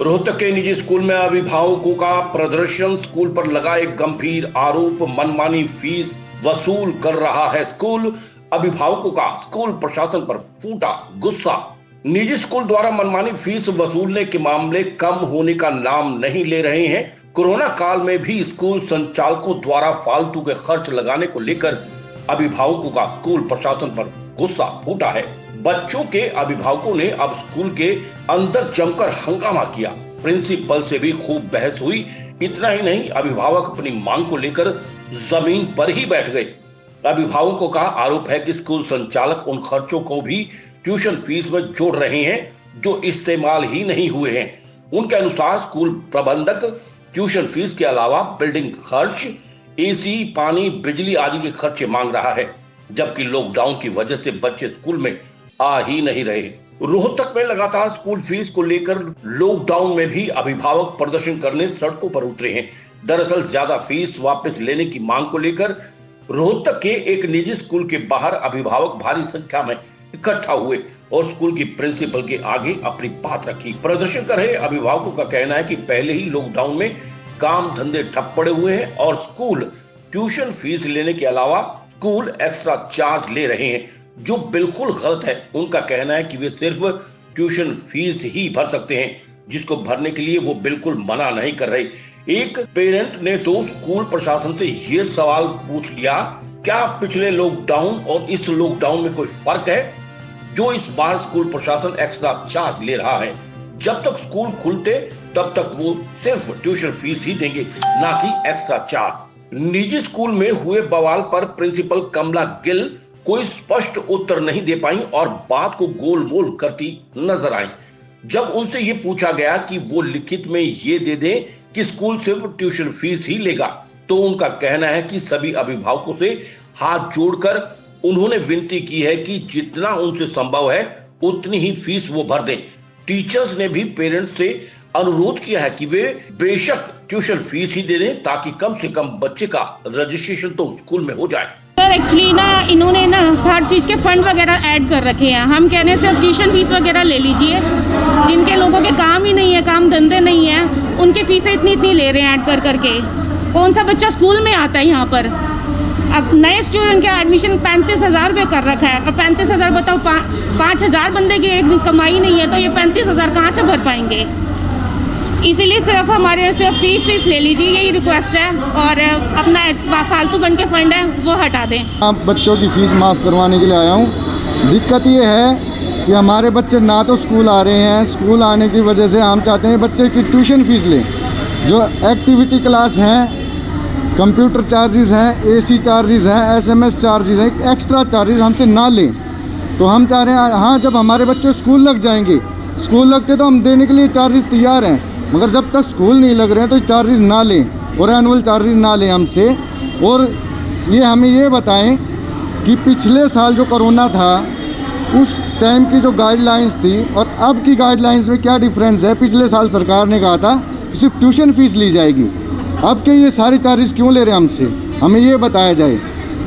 रोहतक के निजी स्कूल में अभिभावकों का प्रदर्शन। स्कूल पर लगा एक गंभीर आरोप, मनमानी फीस वसूल कर रहा है स्कूल। अभिभावकों का स्कूल प्रशासन पर फूटा गुस्सा। निजी स्कूल द्वारा मनमानी फीस वसूलने के मामले कम होने का नाम नहीं ले रहे हैं। कोरोना काल में भी स्कूल संचालकों द्वारा फालतू के खर्च लगाने को लेकर अभिभावकों का स्कूल प्रशासन पर गुस्सा फूटा है। बच्चों के अभिभावकों ने अब स्कूल के अंदर जमकर हंगामा किया। प्रिंसिपल से भी खूब बहस हुई। इतना ही नहीं, अभिभावक अपनी मांग को लेकर जमीन पर ही बैठ गए। अभिभावकों का आरोप है कि स्कूल संचालक उन खर्चों को भी ट्यूशन फीस में जोड़ रहे हैं जो इस्तेमाल ही नहीं हुए हैं। उनके अनुसार स्कूल प्रबंधक ट्यूशन फीस के अलावा बिल्डिंग खर्च, एसी, पानी, बिजली आदि के खर्चे मांग रहा है, जबकि लॉकडाउन की वजह से बच्चे स्कूल में आ ही नहीं रहे। रोहतक में लगातार स्कूल फीस को लेकर लॉकडाउन में भी अभिभावक प्रदर्शन करने सड़कों पर उतरे हैं। दरअसल ज्यादा फीस वापस लेने की मांग को लेकर रोहतक के एक निजी स्कूल के बाहर अभिभावक भारी संख्या में इकट्ठा हुए और स्कूल की प्रिंसिपल के आगे अपनी बात रखी। प्रदर्शन कर रहे अभिभावकों का कहना है कि पहले ही लॉकडाउन में काम धंधे ठप पड़े हुए हैं और स्कूल ट्यूशन फीस लेने के अलावा स्कूल एक्स्ट्रा चार्ज ले रहे हैं, जो बिल्कुल गलत है। उनका कहना है कि वे सिर्फ ट्यूशन फीस ही भर सकते हैं, जिसको भरने के लिए वो बिल्कुल मना नहीं कर रहे। एक पेरेंट ने तो स्कूल प्रशासन से ये सवाल पूछ लिया, क्या पिछले लॉकडाउन और इस लॉकडाउन में कोई फर्क है जो इस बार स्कूल प्रशासन एक्स्ट्रा चार्ज ले रहा है? जब तक स्कूल खुलते तब तक वो सिर्फ ट्यूशन फीस ही देंगे, ना कि एक्स्ट्रा चार्ज। निजी स्कूल में हुए बवाल पर प्रिंसिपल कमला गिल कोई स्पष्ट उत्तर नहीं दे पाई और बात को गोलमोल करती नजर आई। जब उनसे ये पूछा गया कि वो लिखित में ये दे दें कि स्कूल सिर्फ ट्यूशन फीस ही लेगा, तो उनका कहना है कि सभी अभिभावकों से हाथ जोड़कर उन्होंने विनती की है कि जितना उनसे संभव है उतनी ही फीस वो भर दें। टीचर्स ने भी पेरेंट्स से अनुरोध किया है कि वे बेशक ट्यूशन फीस ही दे दें, ताकि कम से कम बच्चे का रजिस्ट्रेशन तो स्कूल में हो जाए। सर एक्चुअली ना इन्होंने ना हर चीज़ के फंड वगैरह ऐड कर रखे हैं। हम कह रहे हैं सिर्फ ट्यूशन फीस वगैरह ले लीजिए। जिनके लोगों के काम ही नहीं है, काम धंधे नहीं है, उनके फीसें इतनी ले रहे हैं ऐड कर करके। कौन सा बच्चा स्कूल में आता है यहाँ पर? अब नए स्टूडेंट का एडमिशन 35,000 रुपये कर रखा है और 35,000 बताओ 5,000 बंदे की एक कमाई नहीं है, तो ये 35,000 कहाँ से भर पाएंगे? इसीलिए सिर्फ हमारे सिर्फ फीस ले लीजिए, यही रिक्वेस्ट है। और अपना फालतू फंड के फंड है वो हटा दें। आप बच्चों की फीस माफ़ करवाने के लिए आया हूँ। दिक्कत ये है कि हमारे बच्चे ना तो स्कूल आ रहे हैं, स्कूल आने की वजह से हम चाहते हैं बच्चे की ट्यूशन फीस लें। जो एक्टिविटी क्लास हैं, कंप्यूटर चार्जेस हैं, एसी चार्जेस हैं, एसएमएस चार्जेस हैं, एक्स्ट्रा चार्जेस हमसे ना लें। तो हम चाह रहे हैं, हाँ जब हमारे बच्चे स्कूल लग जाएंगे, स्कूल लगते तो हम देने के लिए चार्जेस तैयार हैं, मगर जब तक स्कूल नहीं लग रहे हैं तो चार्जेस ना लें और एनुअल चार्जेस ना लें हमसे। और ये हमें ये बताएं कि पिछले साल जो कोरोना था उस टाइम की जो गाइडलाइंस थी और अब की गाइडलाइंस में क्या डिफरेंस है? पिछले साल सरकार ने कहा था कि सिर्फ ट्यूशन फीस ली जाएगी, अब के ये सारे चार्जेस क्यों ले रहे हैं हमसे? हमें ये बताया जाए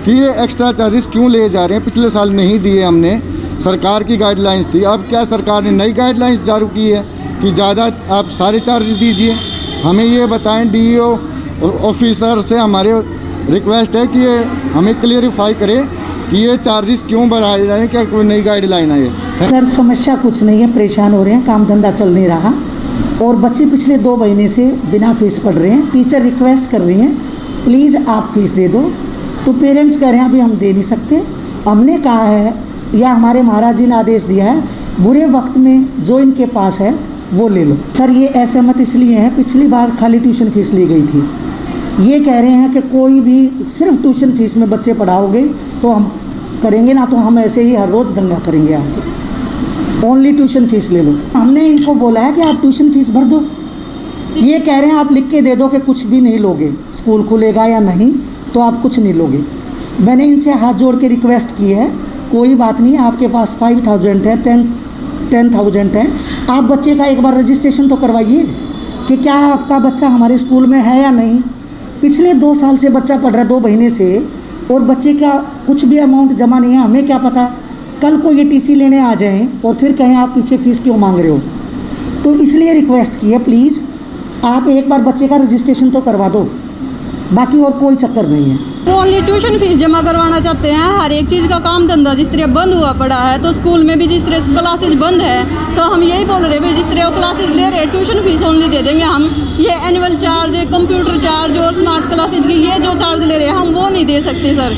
कि ये एक्स्ट्रा चार्जेस क्यों ले जा रहे हैं? पिछले साल नहीं दिए हमने, सरकार की गाइडलाइंस थी। अब क्या सरकार ने नई गाइडलाइंस जारी की है कि ज़्यादा आप सारे चार्जेस दीजिए? हमें ये बताएं। डीईओ ऑफिसर से हमारे रिक्वेस्ट है कि ये हमें क्लियरिफाई करे कि ये चार्जेस क्यों बढ़ाए जाएं, क्या कोई नई गाइडलाइन है? सर समस्या कुछ नहीं है, परेशान हो रहे हैं, काम धंधा चल नहीं रहा और बच्चे पिछले 2 महीने से बिना फीस पढ़ रहे हैं। टीचर रिक्वेस्ट कर रही हैं प्लीज़ आप फीस दे दो, तो पेरेंट्स कह रहे हैं अभी हम दे नहीं सकते। हमने कहा है या हमारे महाराज जी ने आदेश दिया है, बुरे वक्त में जो इनके पास है वो ले लो। सर ये असहमत इसलिए हैं, पिछली बार खाली ट्यूशन फीस ली गई थी। ये कह रहे हैं कि कोई भी सिर्फ ट्यूशन फीस में बच्चे पढ़ाओगे तो हम करेंगे ना, तो हम ऐसे ही हर रोज़ दंगा करेंगे आपके। ओनली ट्यूशन फीस ले लो। हमने इनको बोला है कि आप ट्यूशन फीस भर दो। ये कह रहे हैं आप लिख के दे दो कि कुछ भी नहीं लोगे, स्कूल खुलेगा या नहीं तो आप कुछ नहीं लोगे। मैंने इनसे हाथ जोड़ के रिक्वेस्ट की है, कोई बात नहीं, आपके पास 5,000 है, 10,000 है, आप बच्चे का एक बार रजिस्ट्रेशन तो करवाइए कि क्या आपका बच्चा हमारे स्कूल में है या नहीं। पिछले 2 साल से बच्चा पढ़ रहा है, 2 महीने से, और बच्चे का कुछ भी अमाउंट जमा नहीं है। हमें क्या पता कल को ये टीसी लेने आ जाएं और फिर कहें आप पीछे फीस क्यों मांग रहे हो। तो इसलिए रिक्वेस्ट की है, प्लीज़ आप एक बार बच्चे का रजिस्ट्रेशन तो करवा दो, बाकी और कोई चक्कर नहीं है। ओनली ट्यूशन फीस जमा करवाना चाहते हैं। हर एक चीज़ का काम धंधा जिस तरह बंद हुआ पड़ा है, तो स्कूल में भी जिस तरह क्लासेज बंद है, तो हम यही बोल रहे हैं जिस तरह वो क्लासेज ले रहे हैं ट्यूशन फीस ओनली दे देंगे हम। ये एनुअल चार्ज, कंप्यूटर चार्ज और स्मार्ट क्लासेज की ये जो चार्ज ले रहे हैं हम वो नहीं दे सकते सर।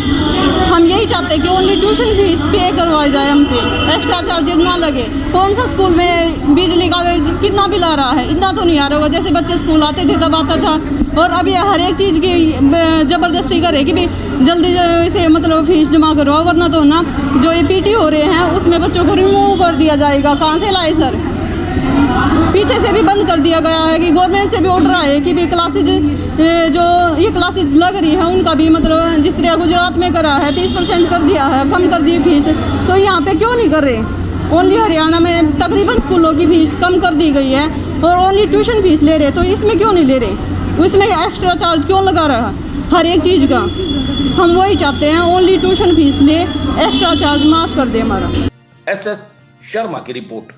हम यही चाहते हैं कि ओनली ट्यूशन फीस पे करवाई जाए हमसे, एक्स्ट्रा चार्जेज ना लगे। कौन सा स्कूल में बिजली का कितना बिल आ रहा है? इतना तो नहीं आ रहा होगा, जैसे बच्चे स्कूल आते थे तब आता था। और अभी हर एक चीज़ की ज़बरदस्ती करे कि भाई जल्दी से मतलब फीस जमा करवाओ, वरना तो ना जो ये पीटी हो रहे हैं उसमें बच्चों को रिमूव कर दिया जाएगा। कहाँ से लाए सर? पीछे से भी बंद कर दिया गया है कि गवर्नमेंट से भी ऑर्डर आए कि भी क्लासेज जो ये क्लासेज लग रही है उनका भी मतलब जिस तरह गुजरात में करा है 30% कर दिया है, कम कर दी फीस, तो यहाँ पे क्यों नहीं कर रहे? ओनली हरियाणा में तकरीबन स्कूलों की फीस कम कर दी गई है और ओनली ट्यूशन फीस ले रहे, तो इसमें क्यों नहीं ले रहे? उसमें एक्स्ट्रा चार्ज क्यों लगा रहा हर एक चीज़ का? हम वही चाहते हैं ओनली ट्यूशन फीस ले, एक्स्ट्रा चार्ज माफ़ कर दे हमारा। SS शर्मा की रिपोर्ट।